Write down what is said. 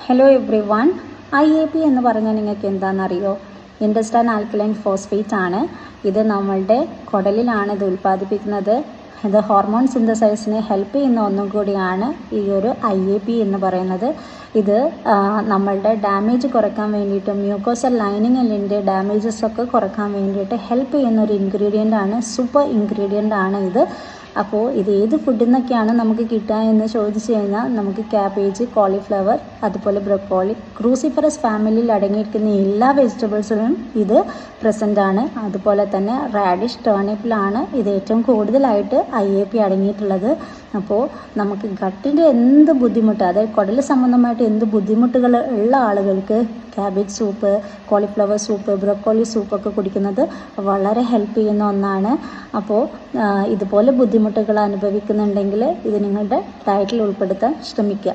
Hello every one. IAP എന്ന് പറഞ്ഞാൽ നിങ്ങൾക്ക് എന്താണെന്നറിയോ? ഇൻഡസ്റ്റൈൻ ആൽക്കലൈൻ ഫോസ്ഫേറ്റ് ആണ്. ഇത് നമ്മളുടെ കുടലിലാണ് ഇത് ഉൽപ്പാദിപ്പിക്കുന്നത്. ഇത് ഹോർമോൺ സിന്തസൈസിനെ ഹെൽപ്പ് ചെയ്യുന്ന ഒന്നും കൂടിയാണ് ഈ ഒരു IAP എന്ന് പറയുന്നത്. ഇത് നമ്മളുടെ ഡാമേജ് കുറയ്ക്കാൻ വേണ്ടിയിട്ടും മ്യൂക്കോസൽ ലൈനിങ്ങിൻ്റെ ഡാമേജസ് ഒക്കെ കുറയ്ക്കാൻ വേണ്ടിയിട്ട് ഹെൽപ്പ് ചെയ്യുന്ന ഒരു ഇൻഗ്രീഡിയൻ്റ് ആണ്. സൂപ്പർ ഇൻഗ്രീഡിയൻ്റ് ആണ് ഇത്. അപ്പോൾ ഇത് ഏത് ഫുഡിൽ നിന്നൊക്കെയാണ് നമുക്ക് കിട്ടുക എന്ന് ചോദിച്ചു കഴിഞ്ഞാൽ നമുക്ക് ക്യാബേജ്, കോളിഫ്ലവർ, അതുപോലെ ബ്രൊക്കോളി, ക്രൂസിഫറസ് ഫാമിലിയിൽ അടങ്ങിയിരിക്കുന്ന എല്ലാ വെജിറ്റബിൾസിലും ഇത് പ്രസൻ്റ് ആണ്. അതുപോലെ തന്നെ റാഡിഷ്, ടേണിപ്പിലാണ് ഇത് ഏറ്റവും കൂടുതലായിട്ട് IAP അടങ്ങിയിട്ടുള്ളത്. അപ്പോൾ നമുക്ക് ഗട്ടിൻ്റെ എന്ത് ബുദ്ധിമുട്ട്, അതായത് കുടൽ സംബന്ധമായിട്ട് എന്ത് ബുദ്ധിമുട്ടുകൾ ഉള്ള ആളുകൾക്ക് cabbage soup, cauliflower soup, broccoli സൂപ്പൊക്കെ കുടിക്കുന്നത് വളരെ ഹെൽപ്പ് ചെയ്യുന്ന ഒന്നാണ്. അപ്പോൾ ഇതുപോലെ ബുദ്ധിമുട്ടുകൾ അനുഭവിക്കുന്നുണ്ടെങ്കിൽ ഇത് നിങ്ങളുടെ ഡയറ്റിൽ ഉൾപ്പെടുത്താൻ ശ്രമിക്കുക.